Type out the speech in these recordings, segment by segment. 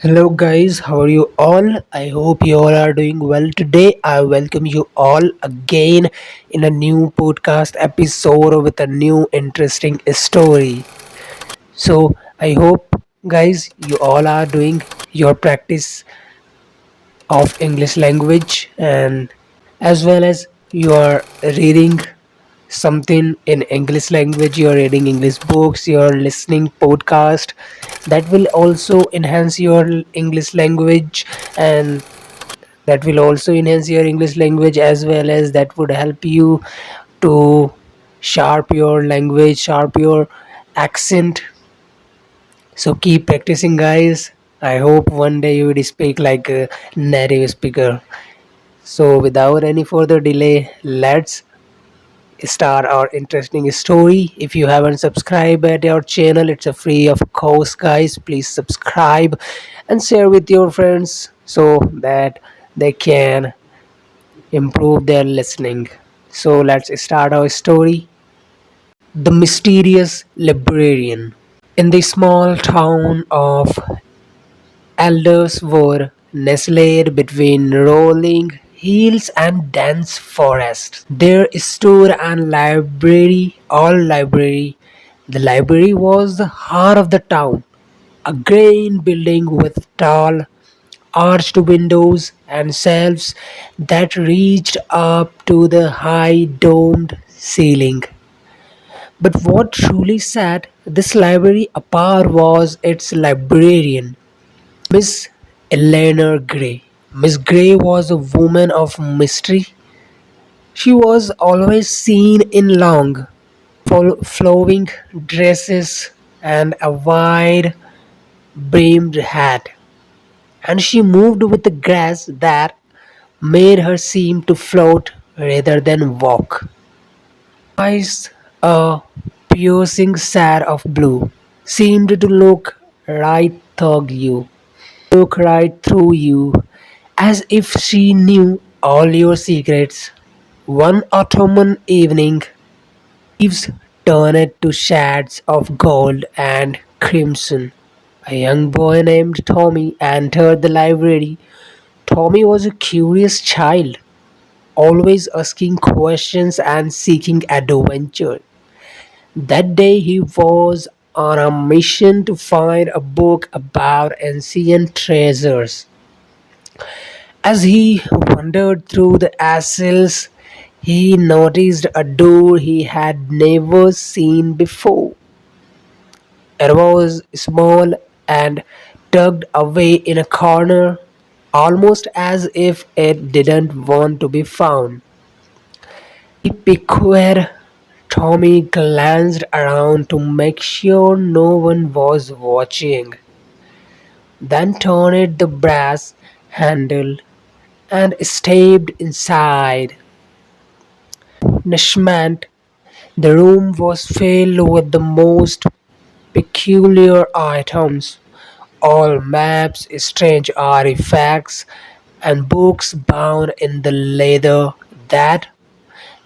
Hello, guys, how are you all? I hope you all are doing well today. I welcome you all again in a new podcast episode with a new interesting story. So, I hope, guys, you all are doing your practice of English language and as well as you are reading something in English language, you're reading English books, you're listening podcast that will also enhance your English language, and that will also enhance your English language as well as that would help you to sharp your language, sharp your accent. So keep practicing, guys. I hope one day you will speak like a native speaker. So without any further delay, let's start our interesting story. If you haven't subscribed at our channel, it's a free of course, guys. Please subscribe and share with your friends so that they can improve their listening. So let's start our story. The mysterious librarian. In the small town of elders were nestled between rolling hills and dense forests. There stood a library, all library. The library was the heart of the town, a grand building with tall, arched windows and shelves that reached up to the high domed ceiling. But what truly set this library apart was its librarian, Miss Eleanor Gray. Miss Gray was a woman of mystery. She was always seen in long, flowing dresses and a wide brimmed hat, and she moved with a grace that made her seem to float rather than walk. Eyes, a piercing sad of blue, seemed to look right through you, as if she knew all your secrets. One autumn evening, leaves turned to shades of gold and crimson. A young boy named Tommy entered the library. Tommy was a curious child, always asking questions and seeking adventure. That day he was on a mission to find a book about ancient treasures. As he wandered through the aisles, he noticed a door he had never seen before. It was small and tucked away in a corner, almost as if it didn't want to be found. He peeked. Tommy glanced around to make sure no one was watching, then turned the brass handle and stepped inside. Nishmant, the room was filled with the most peculiar items, all maps, strange artifacts, and books bound in the leather that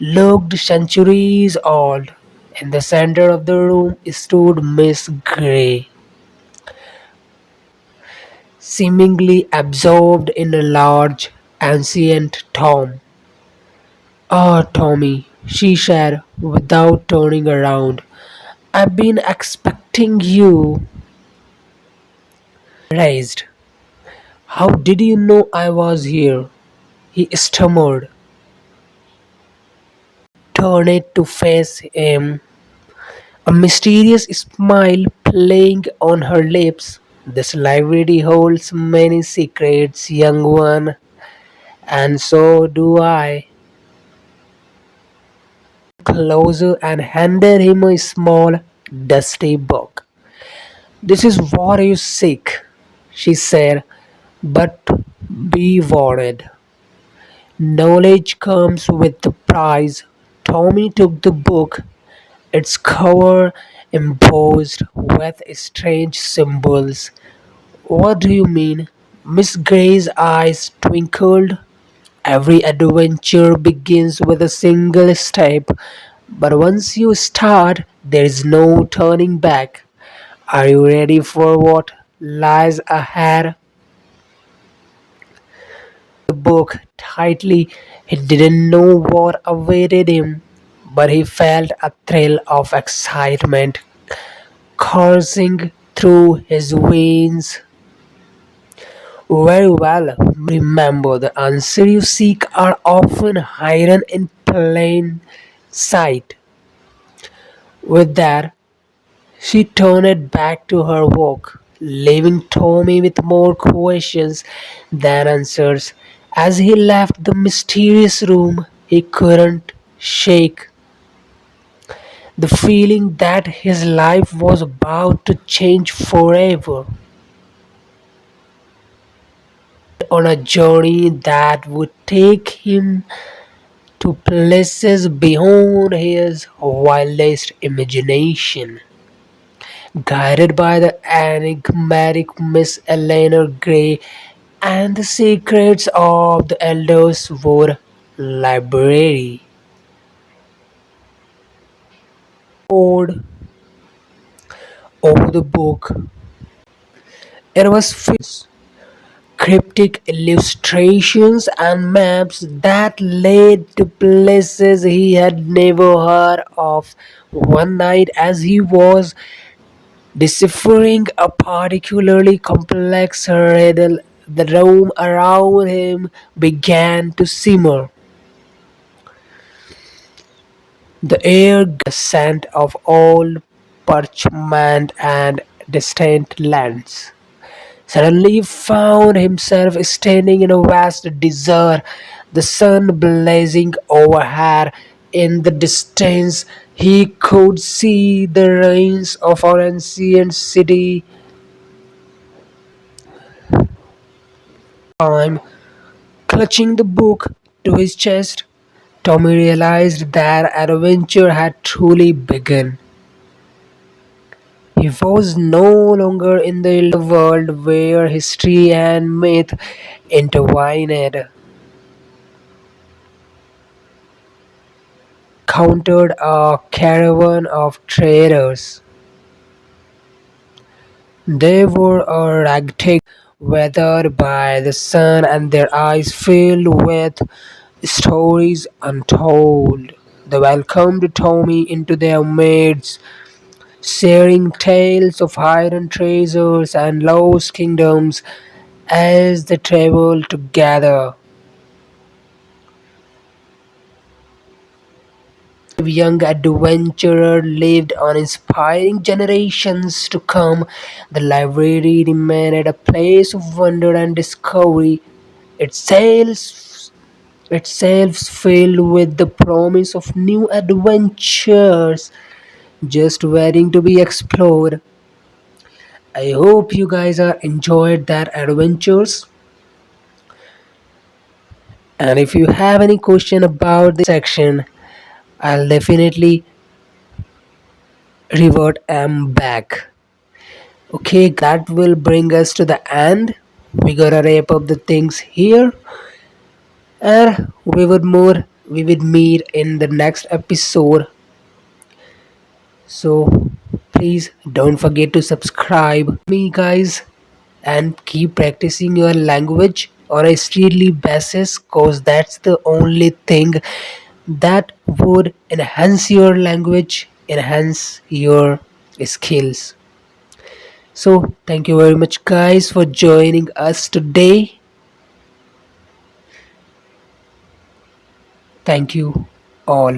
looked centuries old. In the center of the room stood Miss Gray, seemingly absorbed in a large, ancient tome. Ah, Tommy, she said without turning around. I've been expecting you. Raised. How did you know I was here? He stammered, turned to face him, a mysterious smile playing on her lips. This library holds many secrets, young one, and so do I. Closer and handed him a small, dusty book. This is what you seek, she said, but be warned. Knowledge comes with the price. Tommy took the book, its cover embossed with strange symbols. What do you mean? Miss Gray's eyes twinkled. Every adventure begins with a single step, but once you start, there is no turning back. Are you ready for what lies ahead? the book tightly. He didn't know what awaited him, but he felt a thrill of excitement coursing through his veins. Very well. Remember, the answers you seek are often hidden in plain sight. With that, she turned back to her work, leaving Tommy with more questions than answers. As he left the mysterious room, he couldn't shake the feeling that his life was about to change forever. On a journey that would take him to places beyond his wildest imagination. Guided by the enigmatic Miss Eleanor Gray and the secrets of the elders were library. Poured over the book. It was cryptic illustrations and maps that led to places he had never heard of. One night, as he was deciphering a particularly complex riddle, the room around him began to simmer. The air the scent of old parchment and distant lands. Suddenly he found himself standing in a vast desert, the sun blazing overhead. In the distance, he could see the ruins of an ancient city. Time, clutching the book to his chest, Tommy realized that adventure had truly begun. He was no longer in the world where history and myth intertwined. Countered a caravan of traders. They wore a ragtag, weathered by the sun, and their eyes filled with stories untold. They welcomed Tommy into their midst, sharing tales of hidden treasures and lost kingdoms as they traveled together. Young adventurer lived on inspiring generations to come. The library remained a place of wonder and discovery, itself, itself filled with the promise of new adventures just waiting to be explored. I hope you guys are enjoyed that adventures. And if you have any question about this section, I'll definitely revert back. Okay, that will bring us to the end. We gotta wrap up the things here, and we would meet in the next episode. So please don't forget to subscribe me guys and keep practicing your language on a daily basis, cause that's the only thing that would enhance your language, enhance your skills. So, thank you very much, guys, for joining us today. Thank you all.